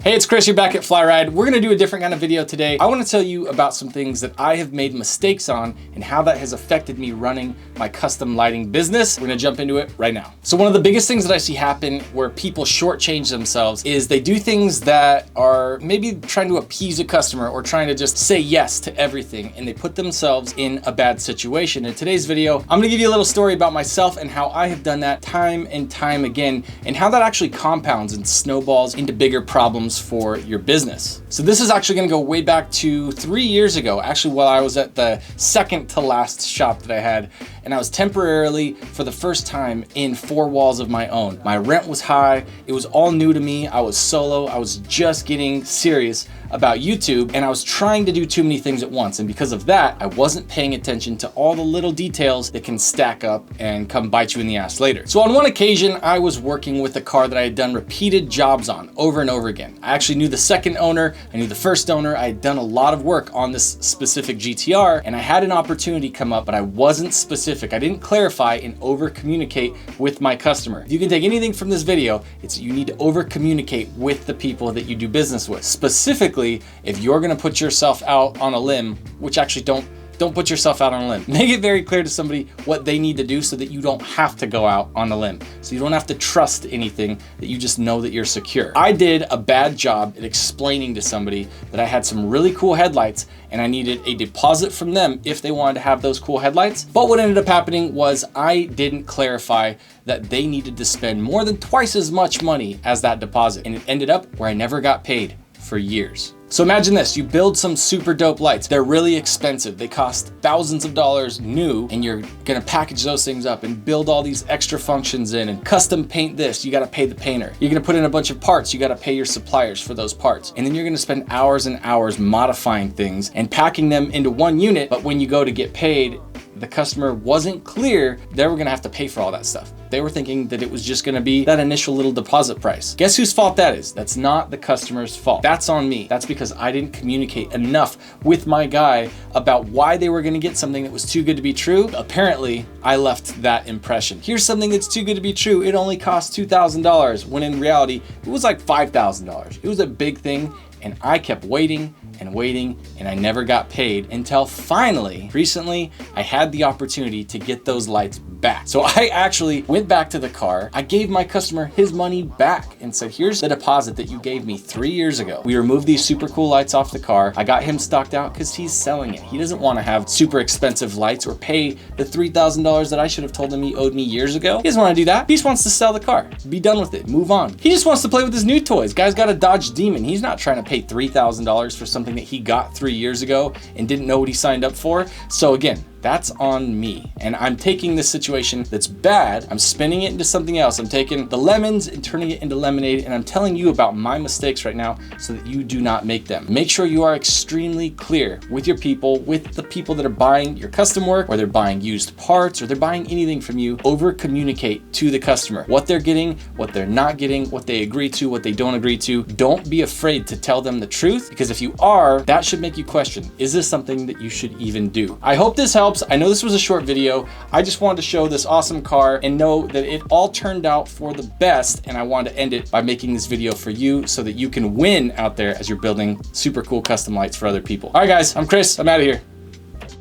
Hey, it's Chris, you're back at FlyRyde. We're gonna do a different kind of video today. I wanna tell you about some things that I have made mistakes on and how that has affected me running my custom lighting business. We're gonna jump into it right now. So one of the biggest things that I see happen where people shortchange themselves is they do things that are maybe trying to appease a customer or trying to just say yes to everything, and they put themselves in a bad situation. In today's video, I'm gonna give you a little story about myself and how I have done that time and time again, and how that actually compounds and snowballs into bigger problems for your business. So this is actually gonna go way back to 3 years ago, actually, while I was at the second to last shop that I had, and I was temporarily, for the first time, in 4 walls of my own. My rent was high, it was all new to me, I was solo, I was just getting serious about YouTube, and I was trying to do too many things at once, and because of that, I wasn't paying attention to all the little details that can stack up and come bite you in the ass later. So on one occasion, I was working with a car that I had done repeated jobs on over and over again. I actually knew the second owner, I knew the first owner, I had done a lot of work on this specific GTR, and I had an opportunity come up, but I wasn't specific. I didn't clarify and over communicate with my customer. If you can take anything from this video, it's that you need to over communicate with the people that you do business with. Specifically, if you're gonna put yourself out on a limb, which actually don't put yourself out on a limb. Make it very clear to somebody what they need to do so that you don't have to go out on a limb. So you don't have to trust anything, that you just know that you're secure. I did a bad job at explaining to somebody that I had some really cool headlights and I needed a deposit from them if they wanted to have those cool headlights. But what ended up happening was I didn't clarify that they needed to spend more than twice as much money as that deposit. And it ended up where I never got paid for years. So imagine this, you build some super dope lights. They're really expensive. They cost thousands of dollars new, and you're gonna package those things up and build all these extra functions in and custom paint this. You gotta pay the painter. You're gonna put in a bunch of parts. You gotta pay your suppliers for those parts. And then you're gonna spend hours and hours modifying things and packing them into one unit. But when you go to get paid, the customer wasn't clear they were gonna have to pay for all that stuff. They were thinking that it was just gonna be that initial little deposit price. Guess whose fault that is? That's not the customer's fault. That's on me. That's because I didn't communicate enough with my guy about why they were gonna get something that was too good to be true. Apparently, I left that impression. Here's something that's too good to be true. It only costs $2,000, when in reality, it was like $5,000. It was a big thing, and I kept waiting and waiting, and I never got paid until finally, recently, I had the opportunity to get those lights back. So I actually went back to the car. I gave my customer his money back and said, here's the deposit that you gave me 3 years ago. We removed these super cool lights off the car. I got him stocked out because he's selling it. He doesn't want to have super expensive lights or pay the $3,000 that I should have told him he owed me years ago. He doesn't want to do that. He just wants to sell the car, be done with it, move on. He just wants to play with his new toys. Guy's got a Dodge Demon. He's not trying to pay $3,000 for something that he got 3 years ago and didn't know what he signed up for. So again, that's on me. And I'm taking this situation that's bad, I'm spinning it into something else. I'm taking the lemons and turning it into lemonade, and I'm telling you about my mistakes right now so that you do not make them. Make sure you are extremely clear with your people, with the people that are buying your custom work, or they're buying used parts, or they're buying anything from you. Over communicate to the customer what they're getting, what they're not getting, what they agree to, what they don't agree to. Don't be afraid to tell them the truth, because if you are, that should make you question, is this something that you should even do? I hope this helps. I know this was a short video. I just wanted to show this awesome car and know that it all turned out for the best, and I wanted to end it by making this video for you so that you can win out there as you're building super cool custom lights for other people. All right, guys, I'm Chris. I'm out of here.